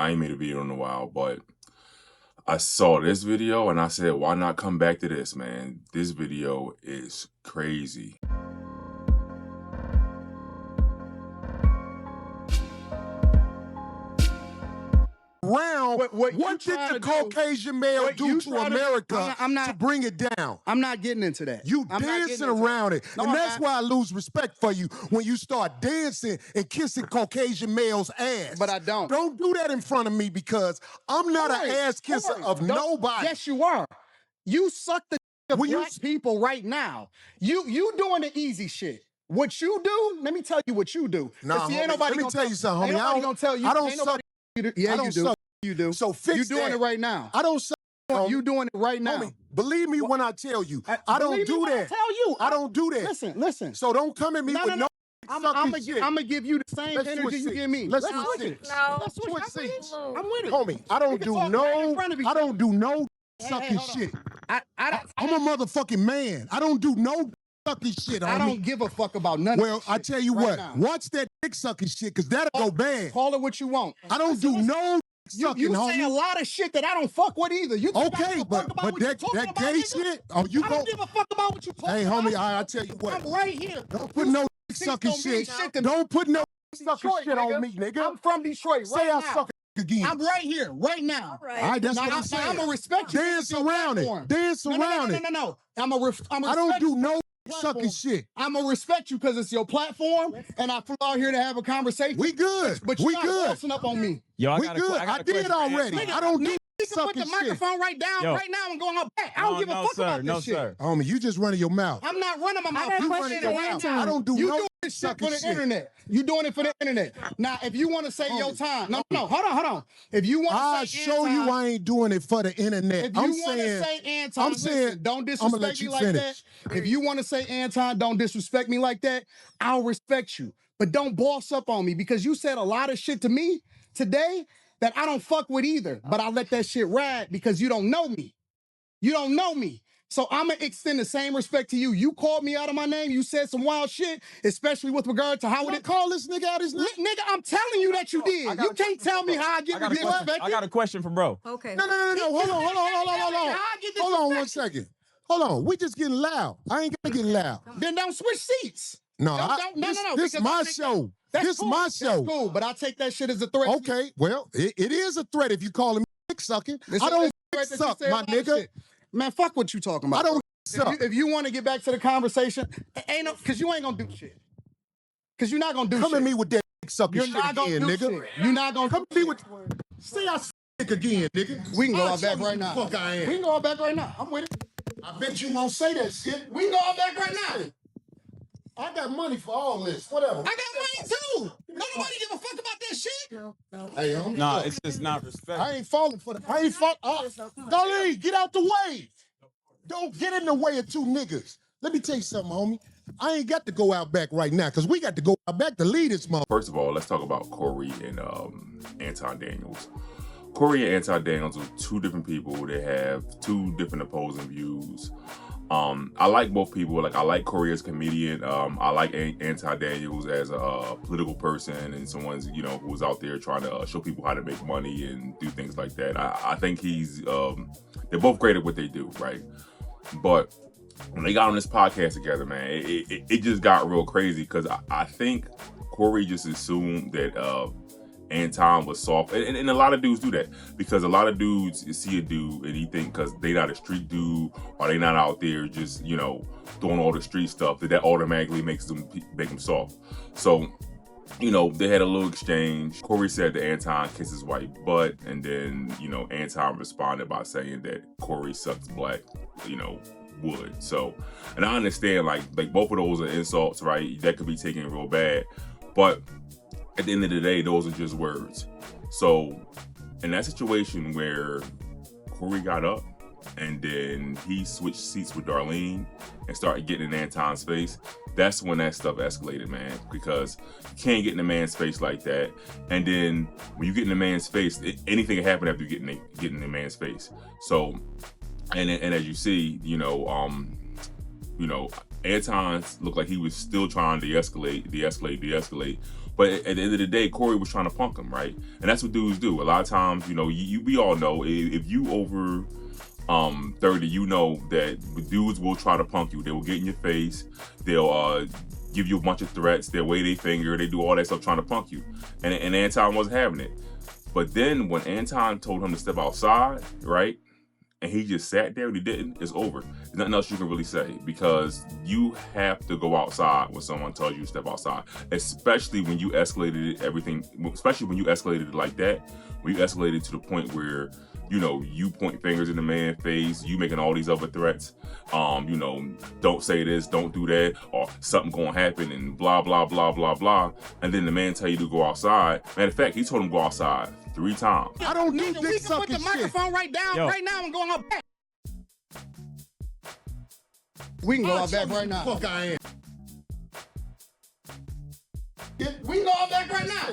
I ain't made a video in a while, but I saw this video and I said, why not come back to this, man? This video is crazy. What did the Caucasian male do to America to bring it down? I'm not getting into that. You dancing around it. No, and I'm that's not. why I lose respect for you when you start dancing and kissing Caucasian males' ass. But I don't. Don't do that in front of me because I'm not an ass kisser of nobody. Yes, you are. You suck the of black people right now. You doing the easy shit. What you do, let me tell you what you do. Nah, see, homie, let me tell you something, homie. Ain't nobody gonna tell you. I don't suck. Yeah, I don't you do. suck. You do. So fix You doing that. it right now. I don't suck. You doing it right now. Homie, believe me when I tell you. I don't do that. Tell you. I don't do that. Listen. So don't come at me with no I'm sucking shit. gonna give you the same energy you give me. Let's switch seats. Let's switch seats. I'm with it. Homie, I don't do no sucking shit. I'm a motherfucking man. I don't do no sucking shit, homie. I don't give a fuck about none of Well, I tell you what, watch that dick sucking shit, because that'll go bad. Call it what you want. I don't do no sucking, you homie. say a lot of shit that I don't fuck with either. You okay, but that gay shit, oh, you I don't give a fuck about what you talking hey, about. homie, I tell you what. I'm right here. Don't put no sucking shit. Don't put no sucking shit on me, nigga. I'm from Detroit Say right I now. suck again. I'm right here, right now. All right, that's what I'm saying. I'm gonna respect you. Dance around it. Dance around it. No. I don't do no sucking shit. I'm gonna respect you because it's your platform, and I flew out here to have a conversation. We good. But you're not bossing up on me. Yo, we good. I did already. I don't do You can put the microphone right down right now and go on back. I don't give a fuck about this shit. Sir. Homie, you just running your mouth. I'm not running my mouth. You running your mouth. I don't do no this shit sucking for the shit. internet. You doing it for the internet. Now, if you want to say your time, no, hold on. If you want to I'll say show you I ain't doing it for the internet. If you want to say Anton, listen, don't disrespect me like that. If you want to say Anton, don't disrespect me like that. I'll respect you, but don't boss up on me because you said a lot of shit to me today that I don't fuck with either. But I let that shit ride because you don't know me. You don't know me. So I'm going to extend the same respect to you. You called me out of my name. You said some wild shit, especially with regard to how would it call this nigga out his name? Nigga, I'm telling you that you did. You can't tell me how I get respected. I got a question for bro. Okay. No. Hold on. Hold on 1 second. Hold on. We just getting loud. I ain't gonna get loud. Then don't switch seats. No, this my show. This cool. my show. That's cool, but I take that shit as a threat. Okay, well, it is a threat if you calling me dick sucking. I don't suck, my nigga. Man, fuck what you talking about. I don't suck. If you want to get back to the conversation, because you ain't gonna do shit. Because you're not gonna do shit. Come at me with that dick sucking shit again, nigga. You're not gonna come at me with. Say I dick again, nigga. We can go out back right now. Fuck I am. We can go out back right now. I'm with it. I bet you won't say that shit. We can go out back right now. I got money for all this. Whatever. I got money too. Nobody give a fuck about that shit. No. Hey, homie. Nah, it's just not respect. I ain't falling for that. I ain't falling. Darlene, get out the way. Don't get in the way of two niggas. Let me tell you something, homie. I ain't got to go out back right now because we got to go out back to lead this mother. First of all, let's talk about Corey and Anton Daniels. Corey and Anton Daniels are two different people. They have two different opposing views. I like both people. Like, I like Corey as a comedian. I like Anton Daniels as a political person and someone, you know, who's out there trying to show people how to make money and do things like that. I think they're both great at what they do, right? But when they got on this podcast together, man, it just got real crazy because I think Corey just assumed that Anton was soft, and a lot of dudes do that because a lot of dudes see a dude and he think because they not a street dude or they not out there just, you know, doing all the street stuff that automatically makes them soft. So, you know, they had a little exchange. Corey said that Anton kissed his white butt, and then, you know, Anton responded by saying that Corey sucks black, you know, wood. So, and I understand like both of those are insults, right? That could be taken real bad, but at the end of the day, those are just words. So in that situation where Corey got up and then he switched seats with Darlene and started getting in Anton's face, that's when that stuff escalated, man, because you can't get in a man's face like that. And then when you get in a man's face, anything can happen after you get in a man's face. So, and as you see, you know, Anton looked like he was still trying to de-escalate, But at the end of the day, Corey was trying to punk him, right? And that's what dudes do. A lot of times, you know, we all know if you over 30, you know that dudes will try to punk you. They will get in your face. They'll give you a bunch of threats. They'll wave their finger. They do all that stuff trying to punk you. And Anton wasn't having it. But then when Anton told him to step outside, right? And he just sat there and he didn't, it's over. There's nothing else you can really say, because you have to go outside when someone tells you to step outside, especially when you escalated everything, especially when you escalated it like that, when you escalated to the point where, you know, you point fingers in the man's face, you making all these other threats, you know, don't say this, don't do that, or something gonna happen and blah, blah, blah, blah, blah. And then the man tell you to go outside. Matter of fact, he told him to go outside 3 times. I don't do dick sucking put the shit. microphone right down right now and go out back. We can go out back right now. Fuck I am. We can go out back right now.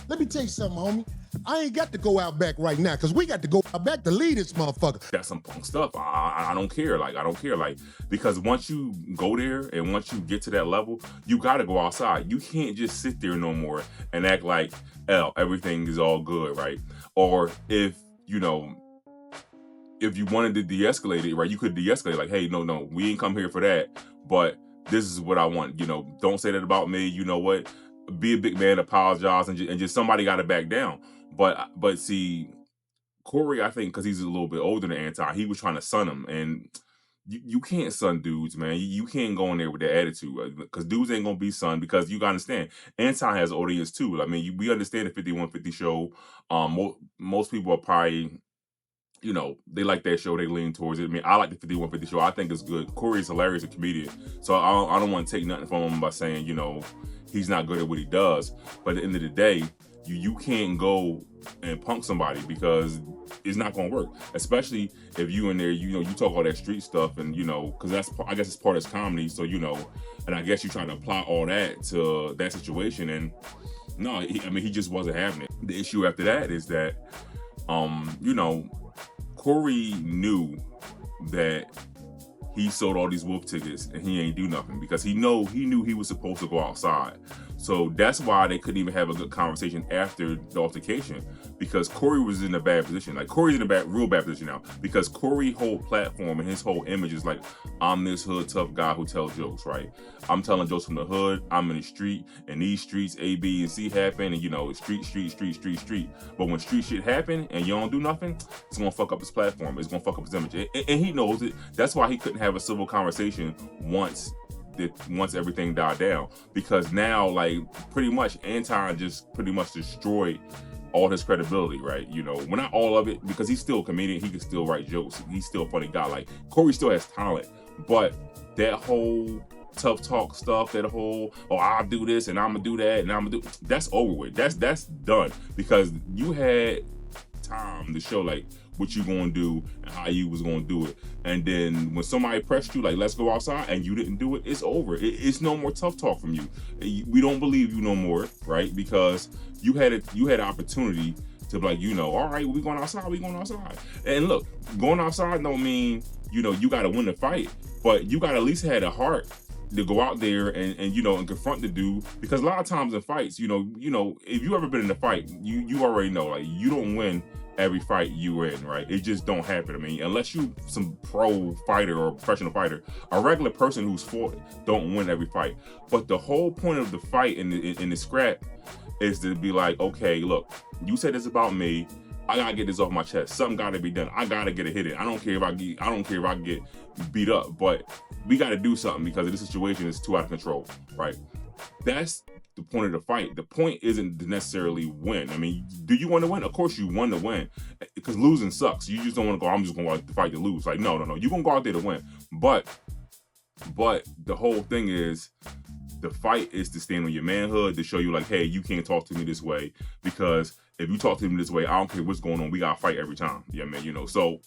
Let me tell you something, homie. I ain't got to go out back right now, because we got to go out back to lead this motherfucker. That's some punk stuff. I don't care. Like, I don't care. Like, because once you go there and once you get to that level, you got to go outside. You can't just sit there no more and act like, everything is all good, right? Or if, you know, if you wanted to de-escalate it, right, you could de-escalate. Like, hey, no, we ain't come here for that, but this is what I want. You know, don't say that about me. You know what? Be a big man, apologize, and just somebody got to back down. But see, Corey, I think because he's a little bit older than Anton, he was trying to sun him, and you can't sun dudes, man. You can't go in there with that attitude, because dudes ain't gonna be sun, because you gotta understand, Anton has an audience too. I mean, we understand the 5150 show. Most people are probably, you know, they like that show, they lean towards it. I mean, I like the 5150 show. I think it's good. Corey's hilarious, a comedian. So I don't want to take nothing from him by saying, you know, he's not good at what he does. But at the end of the day, you can't go and punk somebody, because it's not going to work. Especially if you in there, you know, you talk all that street stuff, and, you know, because I guess it's part of his comedy. So, you know, and I guess you try to apply all that to that situation. And no, he just wasn't having it. The issue after that is that, you know, Corey knew that he sold all these wolf tickets and he ain't do nothing, because he knew he was supposed to go outside. So that's why they couldn't even have a good conversation after the altercation, because Corey was in a bad position. Like, Corey's in a real bad position now, because Corey's whole platform and his whole image is like, I'm this hood tough guy who tells jokes, right? I'm telling jokes from the hood. I'm in the street, and these streets A, B, and C happen, and, you know, street. But when street shit happen and you don't do nothing, it's gonna fuck up his platform. It's gonna fuck up his image, and he knows it. That's why he couldn't have a civil conversation once everything died down, because now, like, pretty much Anton just pretty much destroyed all his credibility, right? You know, well, not all of it, because he's still a comedian. He can still write jokes. He's still a funny guy. Like, Corey still has talent, but that whole tough talk stuff, that whole, I'll do this and I'm gonna do that and I'm gonna do, that's over with. That's done, because you had time to show, like, what you gonna do and how you was gonna do it. And then when somebody pressed you, like, let's go outside, and you didn't do it, it's over. It's no more tough talk from you. We don't believe you no more, right? Because you had an opportunity to be like, you know, all right, we going outside. And look, going outside don't mean, you know, you gotta win the fight, but you gotta at least have the heart to go out there and you know, and confront the dude. Because a lot of times in fights, you know, if you ever been in a fight, you already know, like, you don't win every fight you in, right? It just don't happen. I mean, unless you some pro fighter or professional fighter, a regular person who's fought don't win every fight. But the whole point of the fight in the scrap is to be like, okay, look, you said this about me. I gotta get this off my chest. Something gotta be done. I gotta get a hit in. I don't care if I get beat up, but we gotta do something, because this situation is too out of control, right? That's the point of the fight. The point isn't to necessarily win. I mean, do you want to win? Of course you want to win, because losing sucks. You just don't want to go, I'm just going to go out to fight to lose. Like, no. You're going to go out there to win. But the whole thing is, the fight is to stand on your manhood, to show you, like, hey, you can't talk to me this way, because if you talk to me this way, I don't care what's going on. We got to fight every time. Yeah, man, you know. So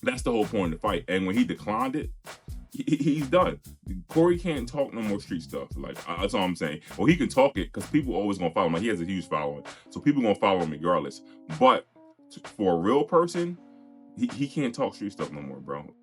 that's the whole point of the fight. And when he declined it, he's done. Corey can't talk no more street stuff. Like, that's all I'm saying. Well, he can talk it, because people always gonna follow him. Like, he has a huge following, so people gonna follow him regardless. But for a real person, he can't talk street stuff no more, bro.